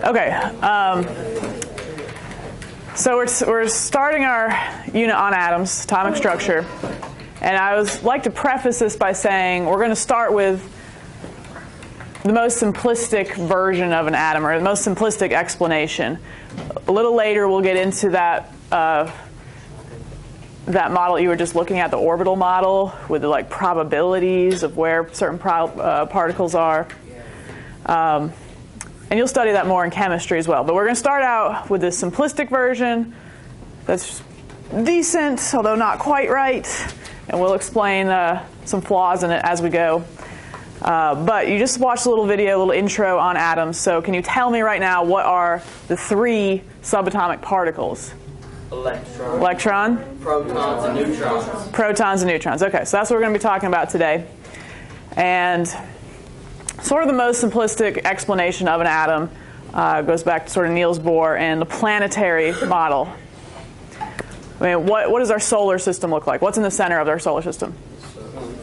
Okay, so we're starting our unit on atoms, atomic structure, and I would like to preface this by saying we're going to start with the most simplistic version of an atom, or the most simplistic explanation. A little later we'll get into that that model you were just looking at, the orbital model, with the probabilities of where certain particles are. And you'll study that more in chemistry as well. But we're going to start out with this simplistic version that's decent, although not quite right. And we'll explain some flaws in it as we go. But you just watched a little video, a little intro on atoms. So can you tell me right now what are the three subatomic particles? Electron. Protons and neutrons. Protons and neutrons. Okay, so that's what we're going to be talking about today. And sort of the most simplistic explanation of an atom goes back to sort of Niels Bohr and the planetary model. I mean, what does our solar system look like? What's in the center of our solar system?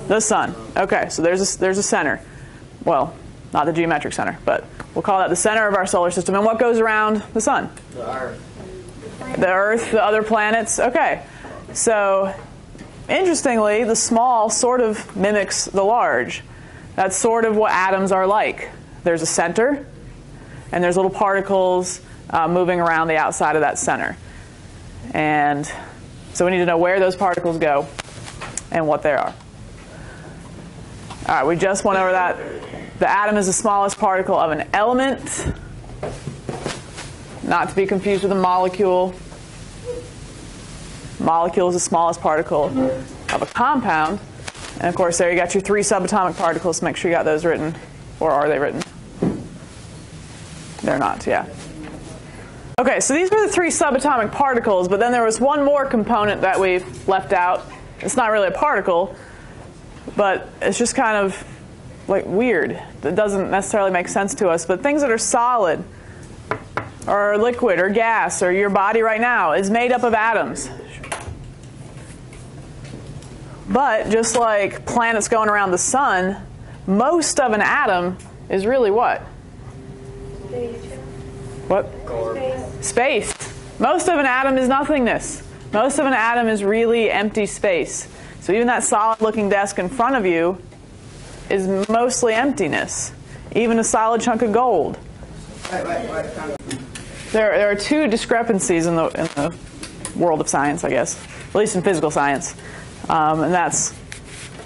The sun. Okay, so there's a center. Well, not the geometric center, but we'll call that the center of our solar system. And what goes around the sun? The Earth. The Earth, the other planets. Okay, so interestingly, the small sort of mimics the large. That's sort of what atoms are like. There's a center, and there's little particles moving around the outside of that center. And so we need to know where those particles go and what they are. All right, we just went over that. The atom is the smallest particle of an element, not to be confused with a molecule. Molecule is the smallest particle of a compound. And of course, there you got your three subatomic particles. Make sure you got those written. Or are they written? They're not, yeah. Okay, so these were the three subatomic particles, but then there was one more component that we've left out. It's not really a particle, but it's just kind of like weird. It doesn't necessarily make sense to us. But things that are solid, or liquid, or gas, or your body right now is made up of atoms. But just like planets going around the sun, most of an atom is really what? Space. What? Space. Most of an atom is nothingness. Most of an atom is really empty space. So even that solid-looking desk in front of you is mostly emptiness. Even a solid chunk of gold. There are two discrepancies in the world of science, I guess, at least in physical science. And that's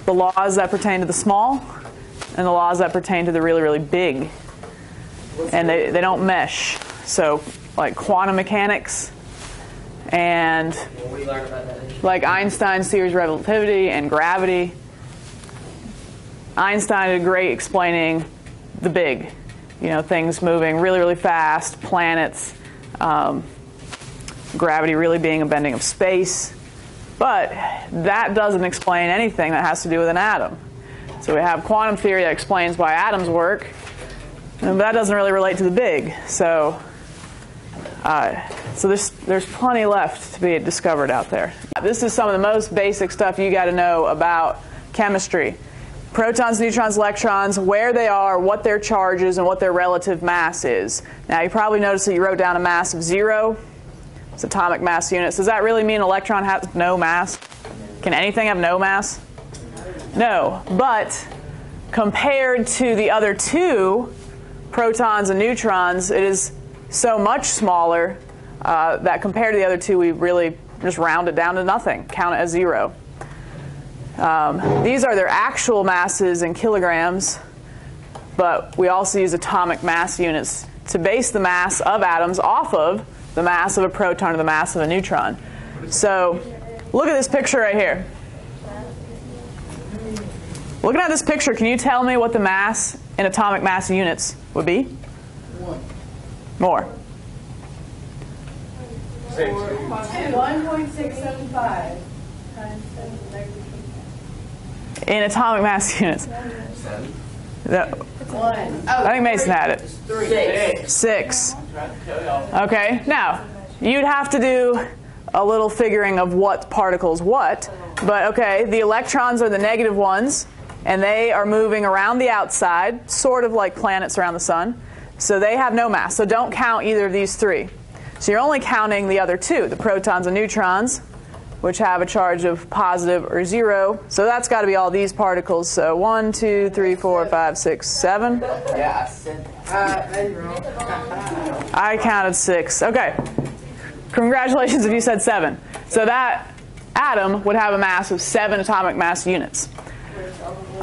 the laws that pertain to the small and the laws that pertain to the really, really big. And they don't mesh. So like quantum mechanics and like Einstein's theories of relativity and gravity. Einstein did great explaining the big. You know, things moving really, really fast, planets, gravity really being a bending of space. But that doesn't explain anything that has to do with an atom. So we have quantum theory that explains why atoms work, but that doesn't really relate to the big. So there's plenty left to be discovered out there. This is some of the most basic stuff you got to know about chemistry. Protons, neutrons, electrons, where they are, what their charge is, and what their relative mass is. Now you probably noticed that you wrote down a mass of 0. It's atomic mass units. Does that really mean an electron has no mass? Can anything have no mass? No. But compared to the other two, protons and neutrons, it is so much smaller that compared to the other two, we really just round it down to nothing, count it as 0. These are their actual masses in kilograms, but we also use atomic mass units to base the mass of atoms off of the mass of a proton or the mass of a neutron. So look at this picture right here. Looking at this picture, can you tell me what the mass in atomic mass units would be? 1. More. 1.675 times 10 In atomic mass units. 7. I think Mason had it. 6. Okay, now you'd have to do a little figuring of what particles what. But okay, the electrons are the negative ones, and they are moving around the outside, sort of like planets around the sun. So they have no mass. So don't count either of these three. So you're only counting the other two, the protons and neutrons, which have a charge of positive or 0. So that's got to be all these particles. So 1, 2, 3, 4, 5, 6, 7. Yeah, I said. I counted 6. Okay. Congratulations if you said 7. So that atom would have a mass of 7 atomic mass units.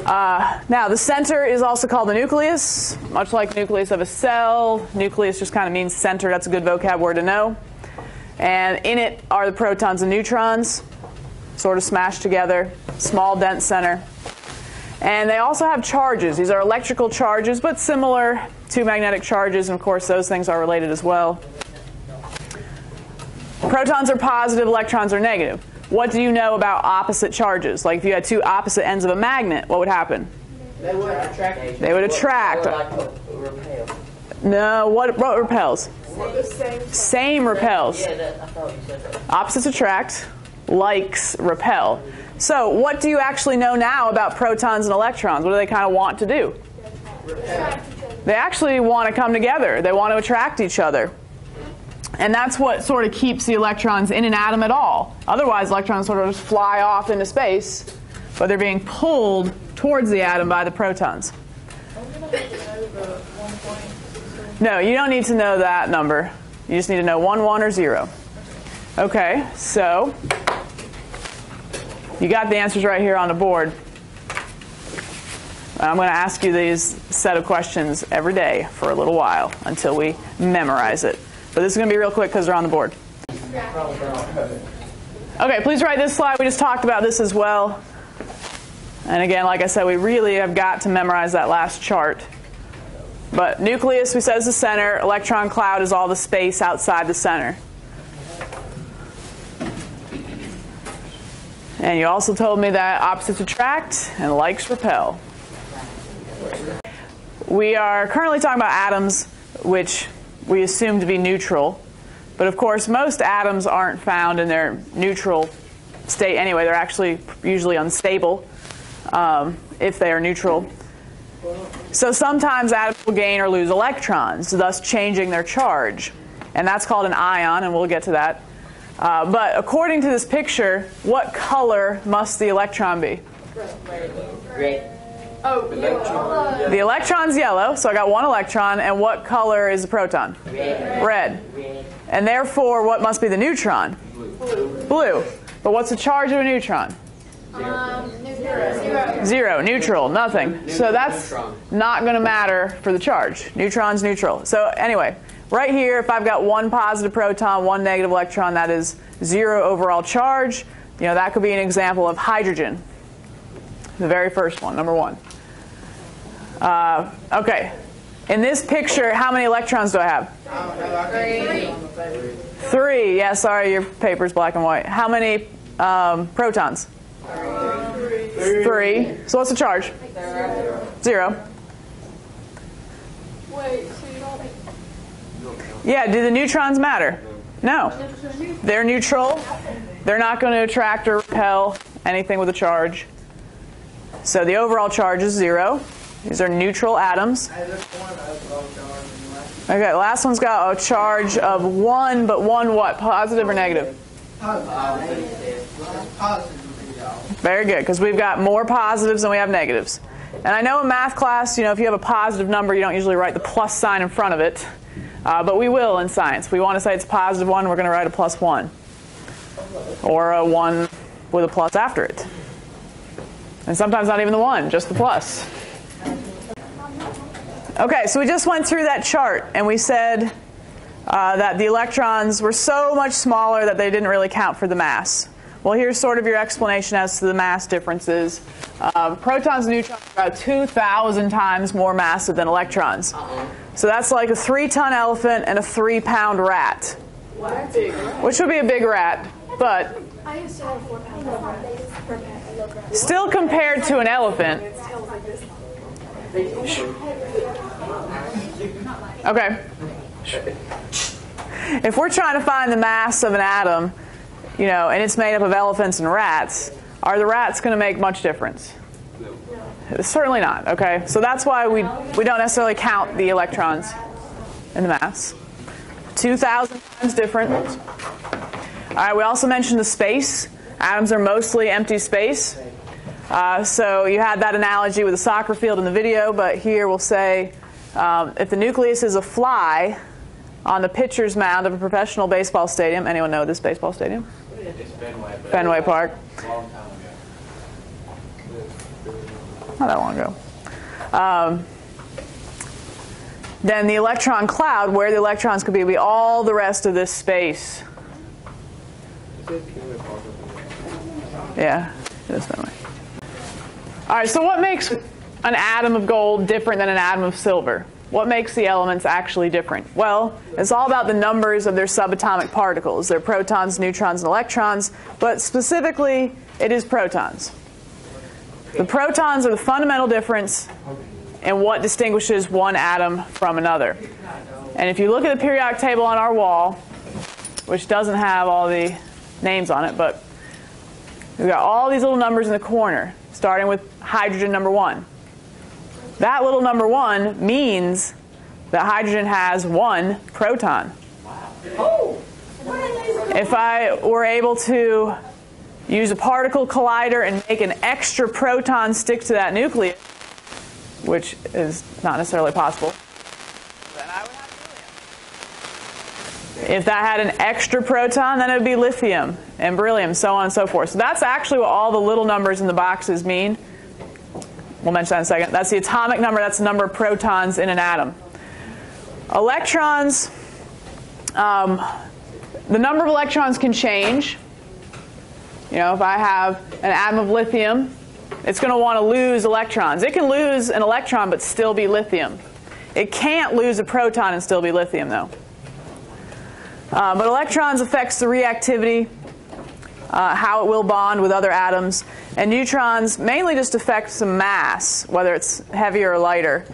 Now, the center is also called the nucleus, much like nucleus of a cell. Nucleus just kind of means center. That's a good vocab word to know. And in it are the protons and neutrons, sort of smashed together, small dense center. And they also have charges. These are electrical charges, but similar to magnetic charges, and of course those things are related as well. Protons are positive, electrons are negative. What do you know about opposite charges? Like if you had two opposite ends of a magnet, what would happen? They would attract. They would attract. Repel. No, what repels? Same repels. Yeah, I thought you said that. Opposites attract, likes repel. So what do you actually know now about protons and electrons? What do they kind of want to do? They actually want to come together. They want to attract each other. And that's what sort of keeps the electrons in an atom at all. Otherwise, electrons sort of just fly off into space, but they're being pulled towards the atom by the protons. No, you don't need to know that number. You just need to know 1, 1, or 0. Okay, so you got the answers right here on the board. I'm going to ask you these set of questions every day for a little while until we memorize it. But this is going to be real quick because they're on the board. Okay, please write this slide. We just talked about this as well. And again, like I said, we really have got to memorize that last chart. But nucleus, we said, is the center. Electron cloud is all the space outside the center. And you also told me that opposites attract and likes repel. We are currently talking about atoms, which we assume to be neutral. But of course, most atoms aren't found in their neutral state anyway. They're actually usually unstable if they are neutral. So sometimes atoms will gain or lose electrons, thus changing their charge. And that's called an ion, and we'll get to that. But according to this picture, what color must the electron be? Red. The electron's yellow, so I got one electron. And what color is the proton? Red. Red. Red. And therefore, what must be the neutron? Blue. But what's the charge of a neutron? 0. Neutral. Nothing. So that's not going to matter for the charge. Neutron's neutral. So anyway, right here, if I've got one positive proton, one negative electron, that is 0 overall charge. You know, that could be an example of hydrogen. The very first one, number 1. Okay. In this picture, how many electrons do I have? 3. Yeah, sorry, your paper's black and white. How many protons? 3. So what's the charge? 0. Wait, so you don't... Yeah, do the neutrons matter? No. They're neutral. They're not going to attract or repel anything with a charge. So the overall charge is 0. These are neutral atoms. Okay, last one's got a charge of 1, but 1 what? Positive or negative? Very good, because we've got more positives than we have negatives. And I know in math class, you know, if you have a positive number, you don't usually write the plus sign in front of it. But we will in science. If we want to say it's a positive 1, we're going to write a plus 1. Or a 1 with a plus after it. And sometimes not even the 1, just the plus. Okay, so we just went through that chart, and we said that the electrons were so much smaller that they didn't really count for the mass. Well, here's sort of your explanation as to the mass differences. Protons and neutrons are about 2,000 times more massive than electrons. So that's like a 3-ton elephant and a 3-pound rat. Which would be a big rat, but I used to have 4 pounds of rat. still compared to an elephant. Okay. If we're trying to find the mass of an atom, you know, and it's made up of elephants and rats, are the rats going to make much difference? Certainly not, okay? So that's why we don't necessarily count the electrons. in the mass. 2,000 times different. All right, we also mentioned the space. Atoms are mostly empty space. So you had that analogy with the soccer field in the video, but here we'll say if the nucleus is a fly on the pitcher's mound of a professional baseball stadium. Anyone know this baseball stadium? It's Fenway Park. Long time ago. Not that long ago. Then the electron cloud, where the electrons could be, would be all the rest of this space. Yeah, it is Fenway. All right, so what makes an atom of gold different than an atom of silver? What makes the elements actually different? Well, it's all about the numbers of their subatomic particles. They're protons, neutrons, and electrons, but specifically, it is protons. The protons are the fundamental difference in what distinguishes one atom from another. And if you look at the periodic table on our wall, which doesn't have all the names on it, but we've got all these little numbers in the corner, starting with hydrogen number 1. That little number 1 means that hydrogen has 1 proton. If I were able to use a particle collider and make an extra proton stick to that nucleus, which is not necessarily possible, then I would have helium. If that had an extra proton, then it would be lithium and beryllium, so on and so forth. So that's actually what all the little numbers in the boxes mean. We'll mention that in a second. That's the atomic number. That's the number of protons in an atom. Electrons, the number of electrons can change. You know, if I have an atom of lithium, it's going to want to lose electrons. It can lose an electron but still be lithium. It can't lose a proton and still be lithium, though. But electrons affects the reactivity, how it will bond with other atoms. And neutrons mainly just affect some mass, whether it's heavier or lighter.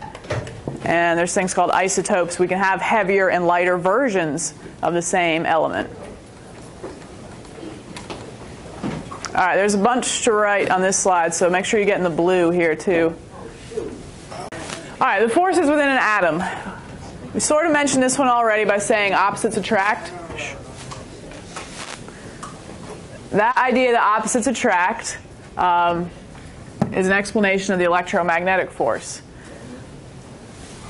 And there's things called isotopes. We can have heavier and lighter versions of the same element. All right, there's a bunch to write on this slide, so make sure you get in the blue here too. All right, the forces within an atom. We sort of mentioned this one already by saying opposites attract. That idea that opposites attract is an explanation of the electromagnetic force.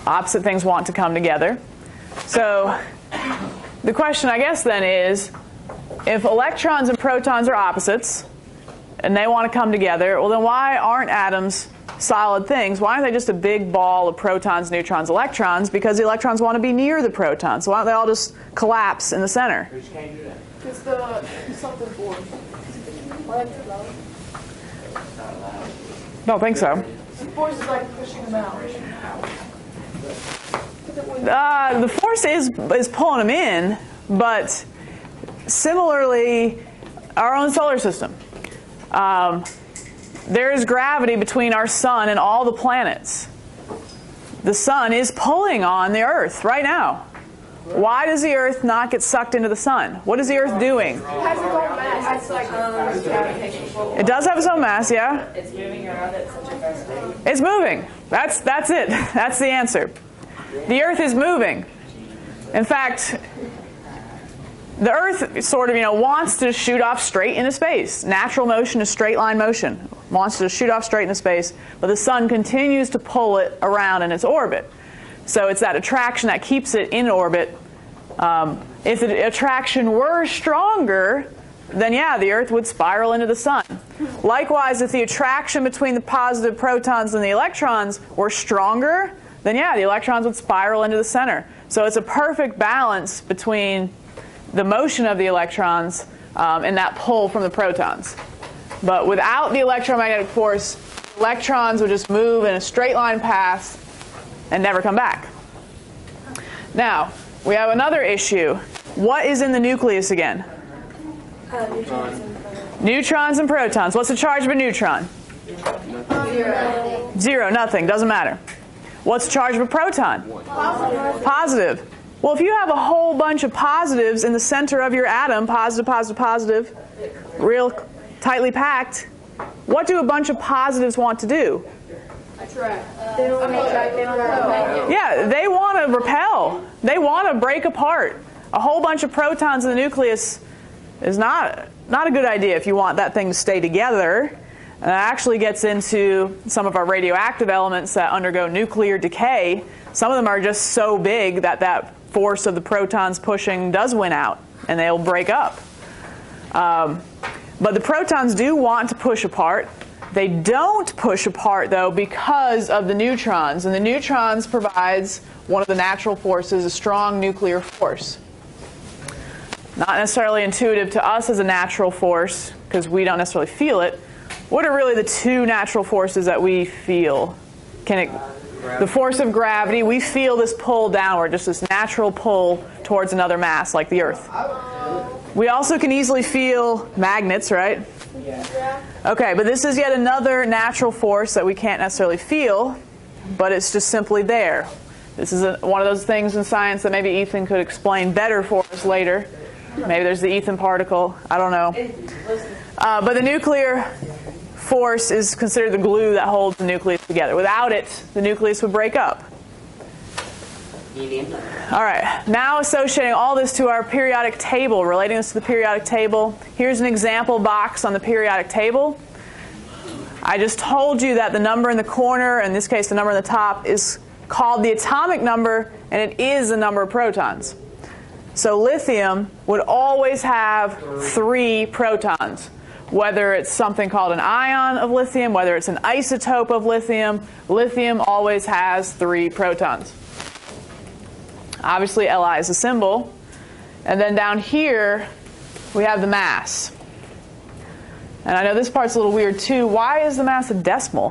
Opposite things want to come together. So the question, I guess, then is, if electrons and protons are opposites, and they want to come together, well, then why aren't atoms solid things? Why aren't they just a big ball of protons, neutrons, electrons? Because the electrons want to be near the protons. So why don't they all just collapse in the center? Because the something force. Don't think so. The force is like pushing them out. The force is pulling them in, but similarly, our own solar system. There is gravity between our sun and all the planets. The sun is pulling on the Earth right now. Why does the Earth not get sucked into the sun? What is the Earth doing? It has its own mass. It's like gravitational. It does have its own mass, yeah? It's moving around at such a fast rate. It's moving. That's it. That's the answer. The Earth is moving. In fact, the Earth sort of, wants to shoot off straight into space. Natural motion is straight line motion. Wants to shoot off straight into space, but the sun continues to pull it around in its orbit. So it's that attraction that keeps it in orbit. If the attraction were stronger, then yeah, the Earth would spiral into the sun. Likewise, if the attraction between the positive protons and the electrons were stronger, then yeah, the electrons would spiral into the center. So it's a perfect balance between the motion of the electrons and that pull from the protons. But without the electromagnetic force, electrons would just move in a straight line path and never come back. Now, we have another issue. What is in the nucleus again? Neutrons and protons. What's the charge of a neutron? 0, nothing, doesn't matter. What's the charge of a proton? Positive. Well, if you have a whole bunch of positives in the center of your atom, positive, positive, positive, real tightly packed, what do a bunch of positives want to do? Attract. They don't attract. They don't repel. Yeah, they want to repel. They want to break apart. A whole bunch of protons in the nucleus is not a good idea if you want that thing to stay together. And it actually gets into some of our radioactive elements that undergo nuclear decay. Some of them are just so big that that force of the protons pushing does win out, and they'll break up. But the protons do want to push apart. They don't push apart, though, because of the neutrons. And the neutrons provides one of the natural forces, a strong nuclear force. Not necessarily intuitive to us as a natural force, because we don't necessarily feel it. What are really the two natural forces that we feel? The force of gravity, we feel this pull downward, just this natural pull towards another mass, like the Earth. We also can easily feel magnets, right? Yeah. Okay, but this is yet another natural force that we can't necessarily feel, but it's just simply there. This is one of those things in science that maybe Ethan could explain better for us later. Maybe there's the Ethan particle. I don't know. But the nuclear force is considered the glue that holds the nucleus together. Without it, the nucleus would break up. All right, now associating all this to our periodic table, relating this to the periodic table. Here's an example box on the periodic table. I just told you that the number in the corner, in this case the number in the top, is called the atomic number, and it is the number of protons. So lithium would always have 3 protons. Whether it's something called an ion of lithium, whether it's an isotope of lithium, lithium always has 3 protons. Obviously, Li is a symbol. And then down here, we have the mass. And I know this part's a little weird, too. Why is the mass a decimal?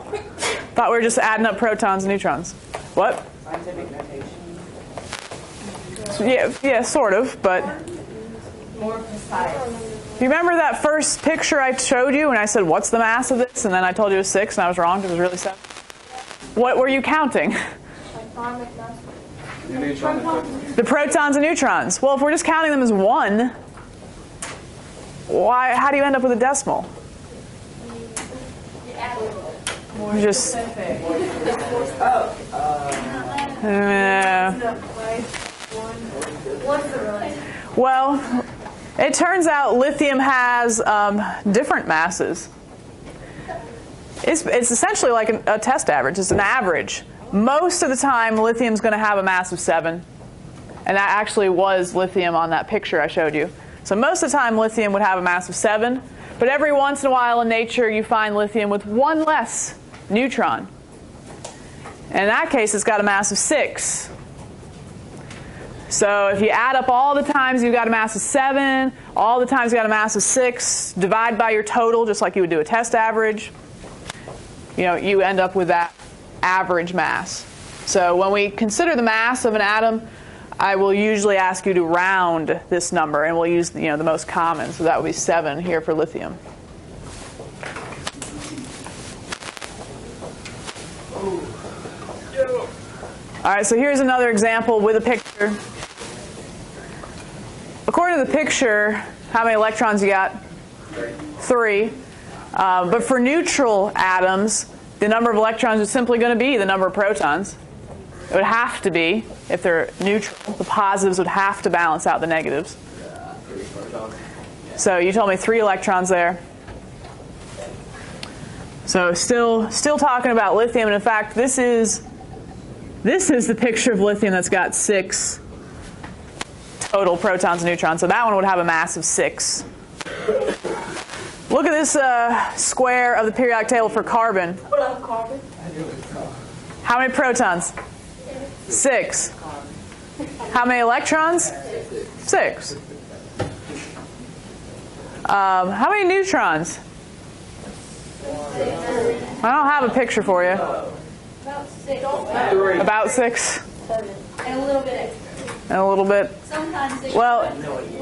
Thought we were just adding up protons and neutrons. What? Scientific notation. Yeah, sort of, but... More precise. Do you remember that first picture I showed you when I said, what's the mass of this? And then I told you it was 6, and I was wrong because it was really 7. What were you counting? Atomic mass. The protons and neutrons. Well, if we're just counting them as 1, how do you end up with a decimal? More Just- specific. What's the relation? Well, it turns out lithium has different masses. It's essentially like a test average. It's an average. Most of the time, lithium's going to have a mass of 7. And that actually was lithium on that picture I showed you. So most of the time, lithium would have a mass of 7. But every once in a while in nature, you find lithium with 1 less neutron. And in that case, it's got a mass of 6. So if you add up all the times you've got a mass of 7, all the times you've got a mass of 6, divide by your total, just like you would do a test average, you end up with that average mass. So when we consider the mass of an atom, I will usually ask you to round this number, and we'll use the most common. So that would be 7 here for lithium. All right, so here's another example with a picture. According to the picture, how many electrons you got? 3. But for neutral atoms, the number of electrons is simply going to be the number of protons. It would have to be, if they're neutral. The positives would have to balance out the negatives. So you told me 3 electrons there. So still talking about lithium, and in fact, this is the picture of lithium that's got 6 total protons and neutrons. So that one would have a mass of 6. Look at this square of the periodic table for carbon. What up, carbon? How many protons? 6. How many electrons? 6. How many neutrons? I don't have a picture for you. About 6. About 6. 7. And a little bit extra. And a little bit. Sometimes 6. Well,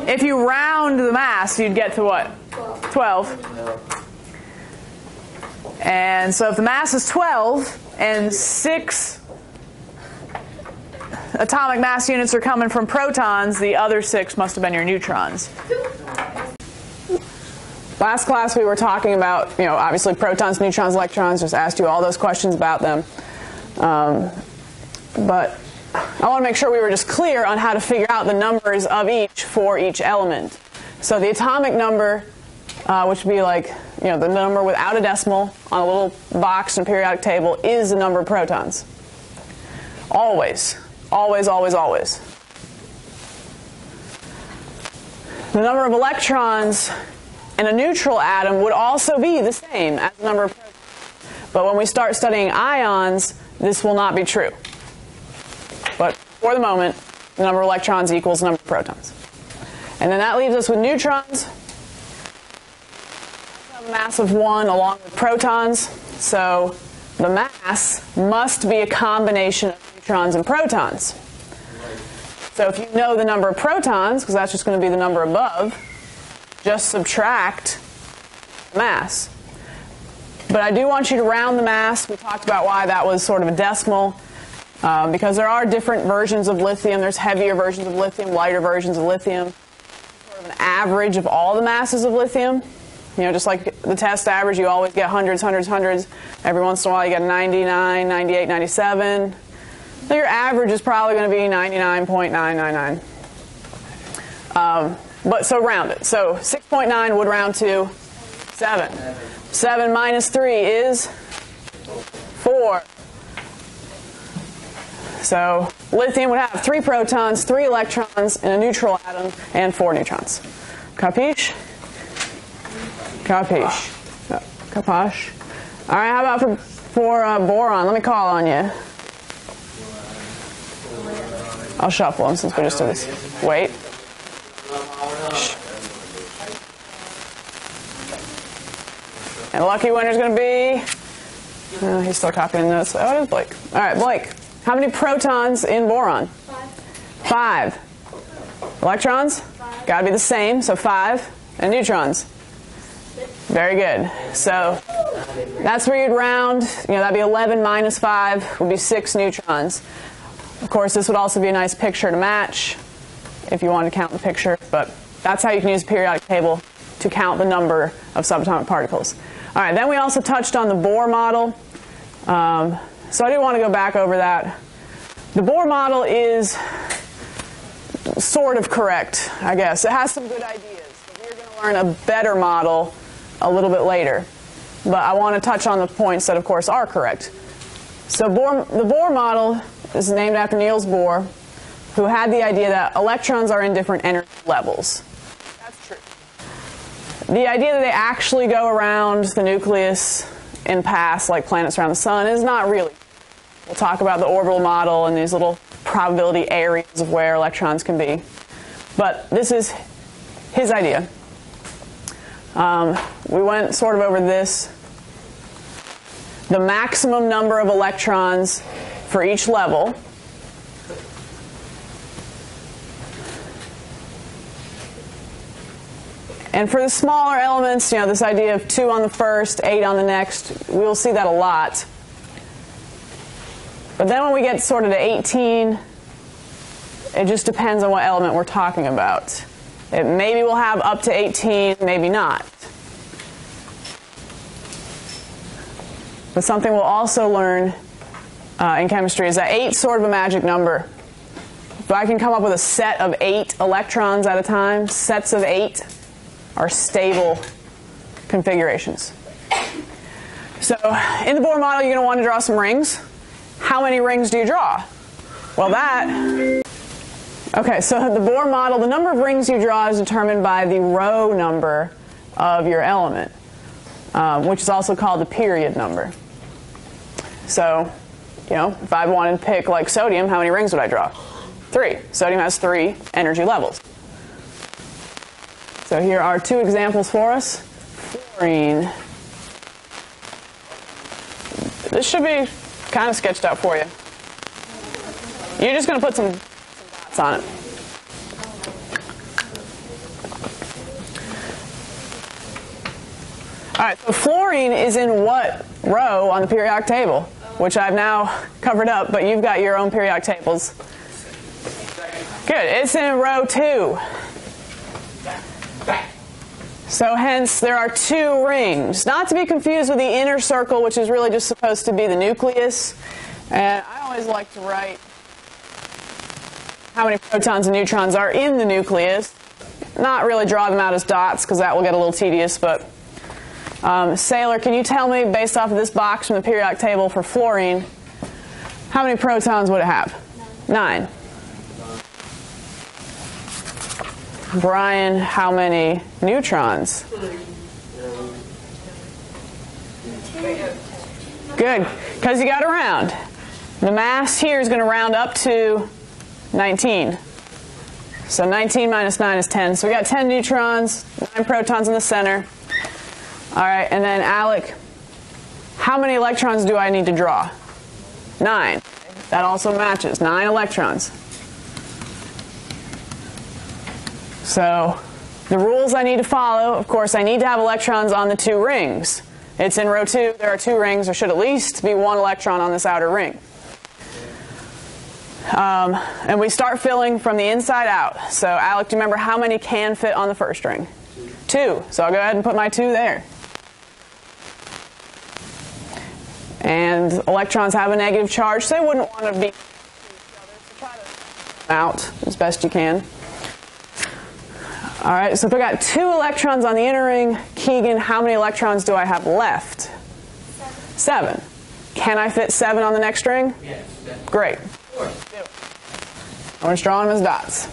if you round the mass, you'd get to what? 12. And so if the mass is 12 and 6 atomic mass units are coming from protons, the other 6 must have been your neutrons. Last class we were talking about, obviously protons, neutrons, electrons, just asked you all those questions about them. But I want to make sure we were just clear on how to figure out the numbers of each for each element. So the atomic number, which would be like, the number without a decimal on a little box in a periodic table, is the number of protons. Always. Always, always, always. The number of electrons in a neutral atom would also be the same as the number of protons. But when we start studying ions, this will not be true. But for the moment, the number of electrons equals the number of protons. And then that leaves us with neutrons. Have a mass of 1 along with protons. So the mass must be a combination of neutrons and protons. So if you know the number of protons, because that's just going to be the number above, just subtract the mass. But I do want you to round the mass. We talked about why that was sort of a decimal. Because there are different versions of lithium. There's heavier versions of lithium, lighter versions of lithium. Sort of an average of all the masses of lithium. Just like the test average, you always get hundreds, hundreds, hundreds. Every once in a while you get 99, 98, 97. So your average is probably going to be 99.999. But so round it. So 6.9 would round to 7. 7 minus 3 is 4. So lithium would have 3 protons, 3 electrons in a neutral atom, and 4 neutrons. Capiche? Capiche. Capiche. All right, how about for boron? Let me call on you. I'll shuffle them since we just did this. Wait. And the lucky winner's going to be... he's still copying notes. Oh, it is Blake. All right, Blake. How many protons in boron? 5. Electrons? Got to be the same, so 5. And neutrons? Very good. So that's where you'd round. That'd be 11 minus 5 would be 6 neutrons. Of course, this would also be a nice picture to match if you wanted to count the picture, but that's how you can use a periodic table to count the number of subatomic particles. All right, then we also touched on the Bohr model. So I do want to go back over that. The Bohr model is sort of correct, I guess. It has some good ideas. But we're going to learn a better model a little bit later. But I want to touch on the points that, of course, are correct. So the Bohr model is named after Niels Bohr, who had the idea that electrons are in different energy levels. That's true. The idea that they actually go around the nucleus in paths like planets around the sun is not really. We'll talk about the orbital model and these little probability areas of where electrons can be. But this is his idea. We went sort of over this. The maximum number of electrons for each level. And for the smaller elements, this idea of 2 on the first, 8 on the next, we'll see that a lot. But then when we get sort of to 18, it just depends on what element we're talking about. Maybe we'll have up to 18, maybe not. But something we'll also learn in chemistry is that 8 is sort of a magic number. If I can come up with a set of 8 electrons at a time, sets of 8 are stable configurations. So in the Bohr model, you're going to want to draw some rings. How many rings do you draw? Well, okay, so the Bohr model, the number of rings you draw is determined by the row number of your element, which is also called the period number. So, if I wanted to pick like sodium, how many rings would I draw? 3. Sodium has 3 energy levels. So here are 2 examples for us. Fluorine. This should be kind of sketched out for you. You're just going to put some dots on it. All right, so fluorine is in what row on the periodic table? Which I've now covered up, but you've got your own periodic tables. Good, it's in row 2. So hence, there are 2 rings. Not to be confused with the inner circle, which is really just supposed to be the nucleus. And I always like to write how many protons and neutrons are in the nucleus. Not really draw them out as dots because that will get a little tedious, but Sailor, can you tell me, based off of this box from the periodic table for fluorine, how many protons would it have? 9. Brian, how many neutrons? Good, because you got to round. The mass here is going to round up to 19. So 19 minus 9 is 10. So we got 10 neutrons, 9 protons in the center. All right, and then Alec, how many electrons do I need to draw? 9. That also matches, 9 electrons. So the rules I need to follow, of course, I need to have electrons on the 2 rings. It's in row 2, there are 2 rings. There should at least be 1 electron on this outer ring. And we start filling from the inside out. So Alec, do you remember how many can fit on the first ring? 2. So I'll go ahead and put my 2 there. And electrons have a negative charge, so they wouldn't want to be each other. So try to out as best you can. All right, so if I got 2 electrons on the inner ring, Keegan, how many electrons do I have left? 7. Can I fit 7 on the next ring? Yes. Great. I'm just drawing them as dots.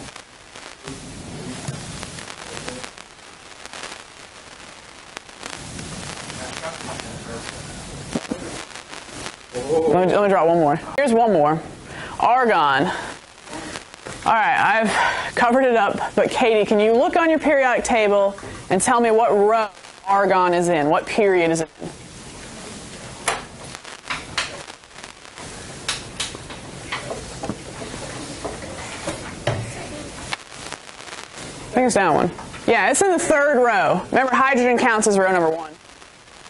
Let me draw one more. Here's one more. Argon. All right, I've covered it up, but Katie, can you look on your periodic table and tell me what row argon is in? What period is it in? I think it's down one. Yeah, it's in the 3rd row. Remember, hydrogen counts as row number 1.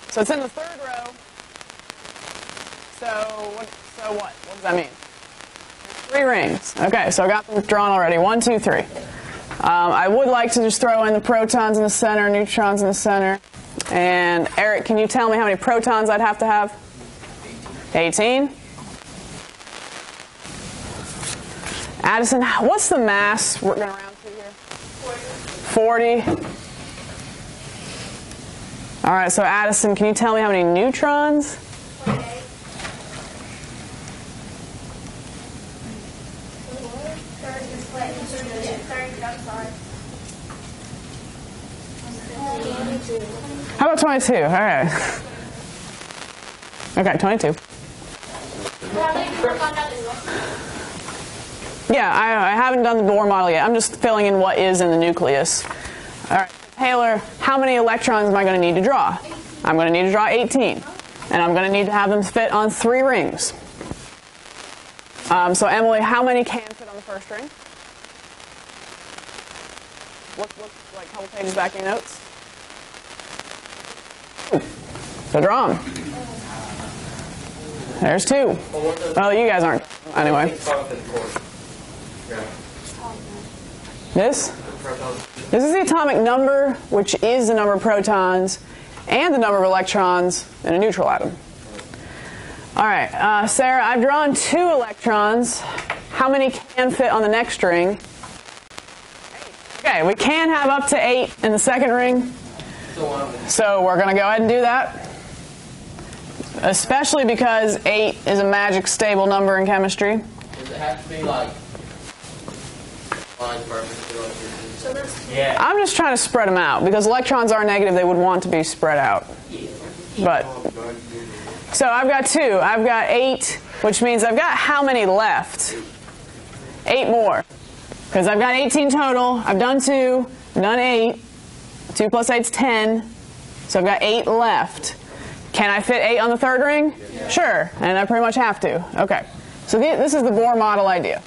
So it's in the 3rd row. So what? What does that mean? 3 rings. Okay, so I got them drawn already. 1, 2, 3. I would like to just throw in the protons in the center, neutrons in the center. And Eric, can you tell me how many protons I'd have to have? 18. Addison, what's the mass we're going to round to here? 40. All right, so Addison, can you tell me how many neutrons? 48. How about 22? All right. Okay, 22. Yeah, I haven't done the Bohr model yet. I'm just filling in what is in the nucleus. All right, Taylor, how many electrons am I going to need to draw? I'm going to need to draw 18. And I'm going to need to have them fit on 3 rings. So Emily, how many can fit on the first ring? Look like a couple pages back in your notes. So draw them. There's 2. Well, you guys aren't. Anyway. This is the atomic number, which is the number of protons and the number of electrons in a neutral atom. All right, Sarah, I've drawn 2 electrons. How many can fit on the next ring? 8. Okay, we can have up to 8 in the second ring. So we're going to go ahead and do that. Especially because 8 is a magic stable number in chemistry. Does it have to be like line perfect? Yeah. I'm just trying to spread them out because electrons are negative. They would want to be spread out. But so I've got 2. I've got 8, which means I've got how many left? 8 more. Because I've got 18 total. I've done 2. I've done 8. 2 plus 8 is 10. So I've got 8 left. Can I fit 8 on the third ring? Yeah. Sure. And I pretty much have to. Okay. So this is the Bohr model idea.